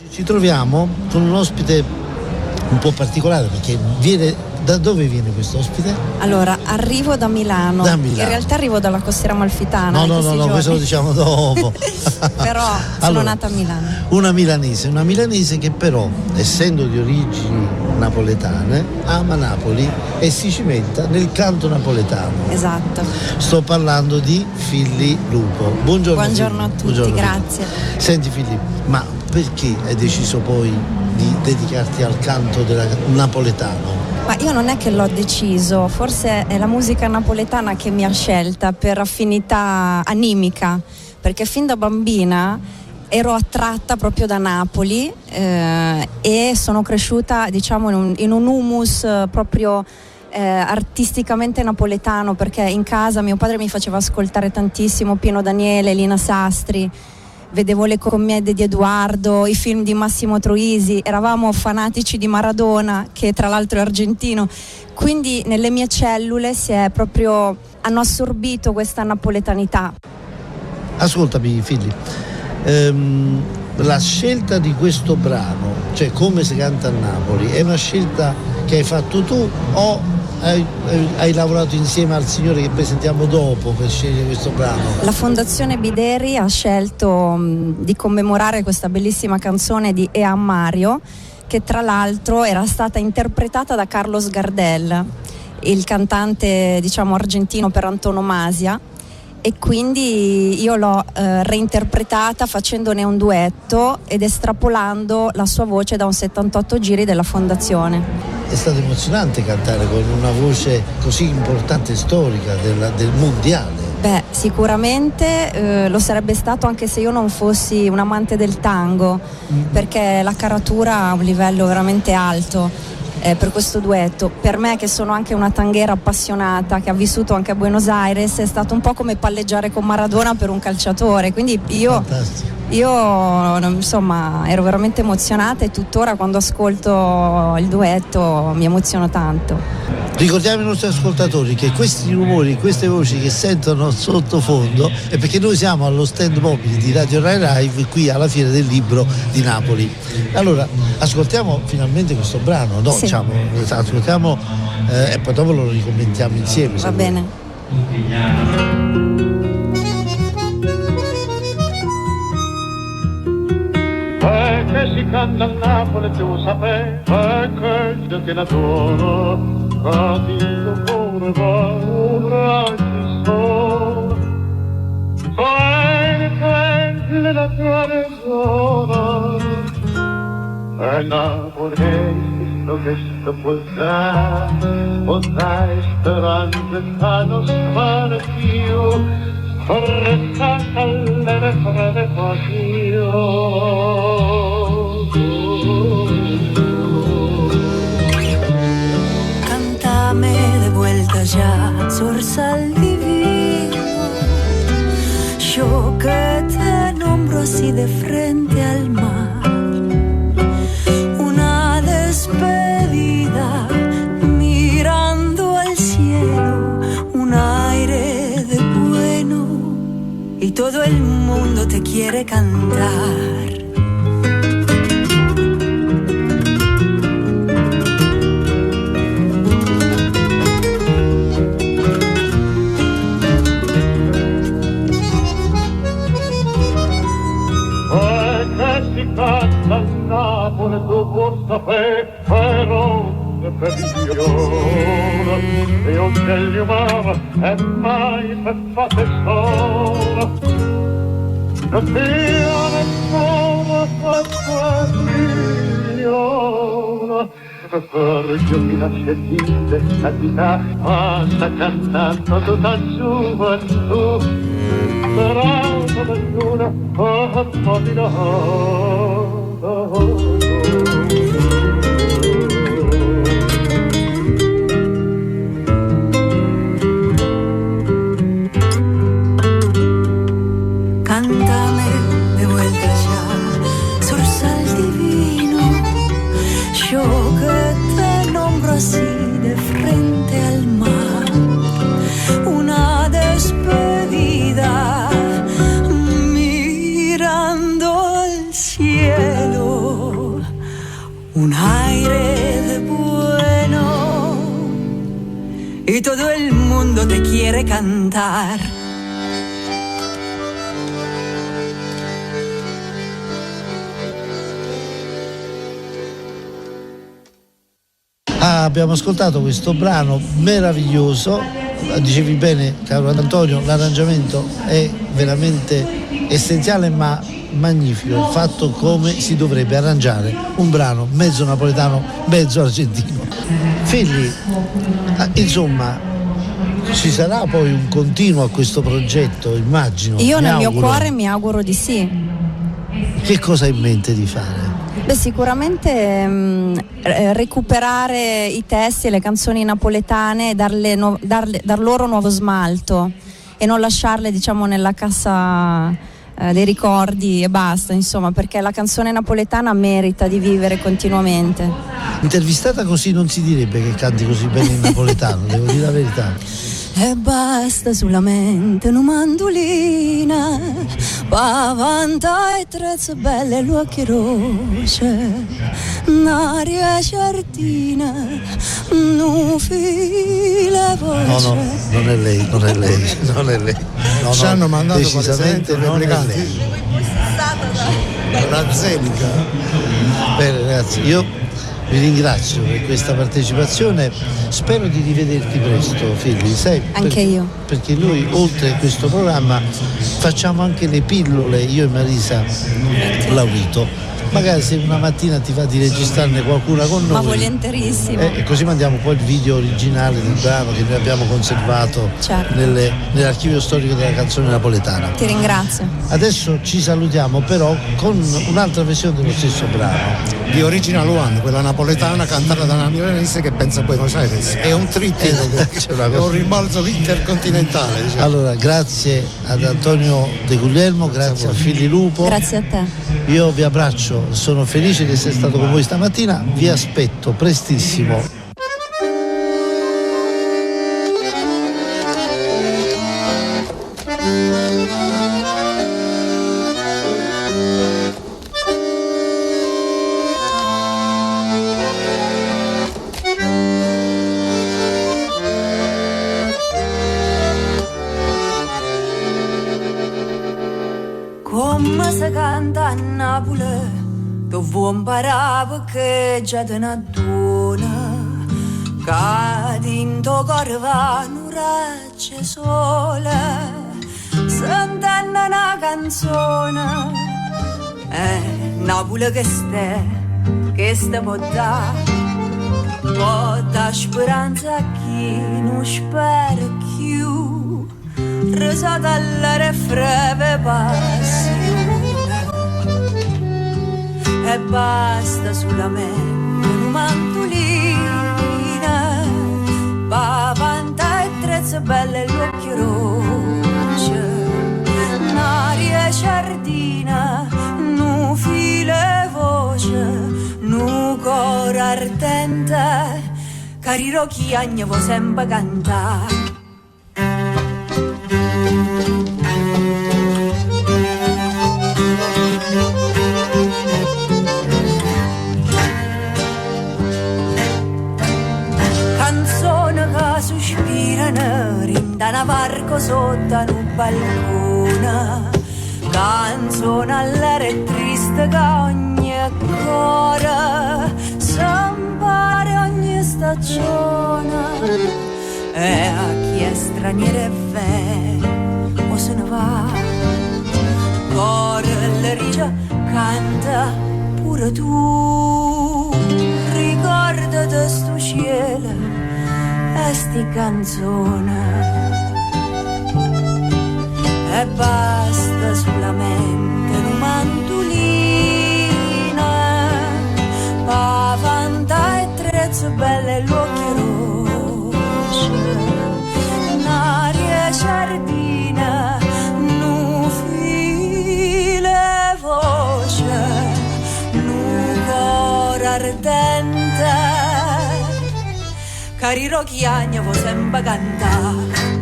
Ci troviamo con un ospite un po' particolare perché da dove viene questo ospite? Allora, arrivo da Milano. In realtà arrivo dalla costiera amalfitana. No, questo lo diciamo dopo. Però sono nata a Milano. Una milanese che però, essendo di origini napoletane, ama Napoli e si cimenta nel canto napoletano. Esatto. Sto parlando di Filli Lupo. Buongiorno a tutti. Buongiorno, grazie. Senti Filli, ma perché hai deciso poi di dedicarti al canto napoletano? Ma io non è che l'ho deciso, forse è la musica napoletana che mi ha scelta per affinità animica, perché fin da bambina ero attratta proprio da Napoli e sono cresciuta, diciamo, in un humus proprio artisticamente napoletano, perché in casa mio padre mi faceva ascoltare tantissimo Pino Daniele, Lina Sastri. Vedevo le commedie di Edoardo, i film di Massimo Troisi, eravamo fanatici di Maradona, che tra l'altro è argentino, quindi nelle mie cellule hanno assorbito questa napoletanità. Ascoltami Filli, la scelta di questo brano, cioè come si canta a Napoli, è una scelta che hai fatto tu o hai lavorato insieme al signore che presentiamo dopo per scegliere questo brano? La Fondazione Bideri ha scelto di commemorare questa bellissima canzone di Ea Mario, che tra l'altro era stata interpretata da Carlos Gardel, il cantante, diciamo, argentino per antonomasia, e quindi io l'ho reinterpretata facendone un duetto ed estrapolando la sua voce da un 78 giri della Fondazione. È stato emozionante cantare con una voce così importante e storica del mondiale. Beh, sicuramente lo sarebbe stato anche se io non fossi un amante del tango, perché la caratura ha un livello veramente alto per questo duetto. Per me, che sono anche una tanghera appassionata, che ha vissuto anche a Buenos Aires, è stato un po' come palleggiare con Maradona per un calciatore, quindi io insomma ero veramente emozionata e tuttora quando ascolto il duetto mi emoziono tanto. Ricordiamo ai nostri ascoltatori che questi rumori, queste voci che sentono sottofondo è perché noi siamo allo stand mobile di Radio Rai Live qui alla Fiera del Libro di Napoli. Allora, ascoltiamo finalmente questo brano, no? Sì. Diciamo, ascoltiamo e poi dopo lo ricommentiamo insieme. Va bene. Perché si canta a Napoli tu saprai, perché io che l'adoro, cadito pure va un raggio sole. Perché la tua ragione, e Napoli lo che sto posare speranze che non spara più, forrestata alle fredde Cántame de vuelta ya, zorzal divino, yo que te nombro así de frente al mar. Despedida mirando al cielo, un aire de bueno y todo el mundo te quiere cantar. Napoli tu puoi sapere, però ne perdiona, e un cielo umano è mai per fate sola. Non sia nessuno fa miliona, per giochi nascendite, la vita passa cantando tutta gioventù, sperando per luna, un po' di no. Cántame de vuelta ya, zorzal divino, yo que te nombro así de frente al mar, una despedida mirando al cielo. un aire de bueno y todo el mundo te quiere cantar. Abbiamo ascoltato questo brano meraviglioso, dicevi bene caro Antonio, l'arrangiamento è veramente essenziale ma magnifico, fatto come si dovrebbe arrangiare un brano mezzo napoletano, mezzo argentino. Figli, insomma, ci sarà poi un continuo a questo progetto, immagino. Io nel mio cuore mi auguro di sì. Che cosa hai in mente di fare? Beh, sicuramente recuperare i testi e le canzoni napoletane e dar loro nuovo smalto e non lasciarle, diciamo, nella cassa dei ricordi e basta, insomma, perché la canzone napoletana merita di vivere continuamente. Intervistata così non si direbbe che canti così bene in napoletano, devo dire la verità. E basta solamente una mandolina, pavanta e trezze belle luocchi rosse, un'aria giardina, un file voce. No, non è lei. No, ci hanno mandato decisamente non è lei. Razzenica. Bene ragazzi, io vi ringrazio per questa partecipazione, spero di rivederti presto, figli, sai? Anche io. Perché noi oltre a questo programma facciamo anche le pillole, io e Marisa Laurito. Magari se una mattina ti va di registrarne qualcuna con noi. Ma volentierissimo. E così mandiamo poi il video originale del brano che noi abbiamo conservato, certo, nell'archivio storico della canzone napoletana. Ti ringrazio. Adesso ci salutiamo però con un'altra versione dello stesso brano. Di Original One, quella napoletana cantata da una milanese che pensa a Buenos Aires. È un trittico, è un rimbalzo intercontinentale. Diciamo. Allora, grazie ad Antonio De Guglielmo, grazie a Fili Lupo. Grazie a te. Io vi abbraccio, sono felice di essere stato con voi stamattina, vi aspetto prestissimo. Come si canta a Napoli, tu vuoi imparare perché già te ne aduna, che dinto cuore va un raggio sole, sentendo una canzone, Napoli che ste può dare speranza a chi non spera più, risata alla freve passione. E basta solamente una mantolina, pavanta e trezze belle e l'occhio roce, un'aria giardina, nu file voce, nu cor ardente, cari rocchi agni vo sempre cantare. Da varco sotto un balcone, canzone all'aria triste che ogni cuore s'ampara ogni stagione, e a chi è straniero è vero o se ne va, cuore le rigia canta pure tu, ricordati sto cielo e sti canzone. E basta solamente una mantolina, pavanta e trezze belle e l'occhio roce, un'aria giardina, nu file voce, nu cor ardente, cari rocchi agni vo sempre cantare.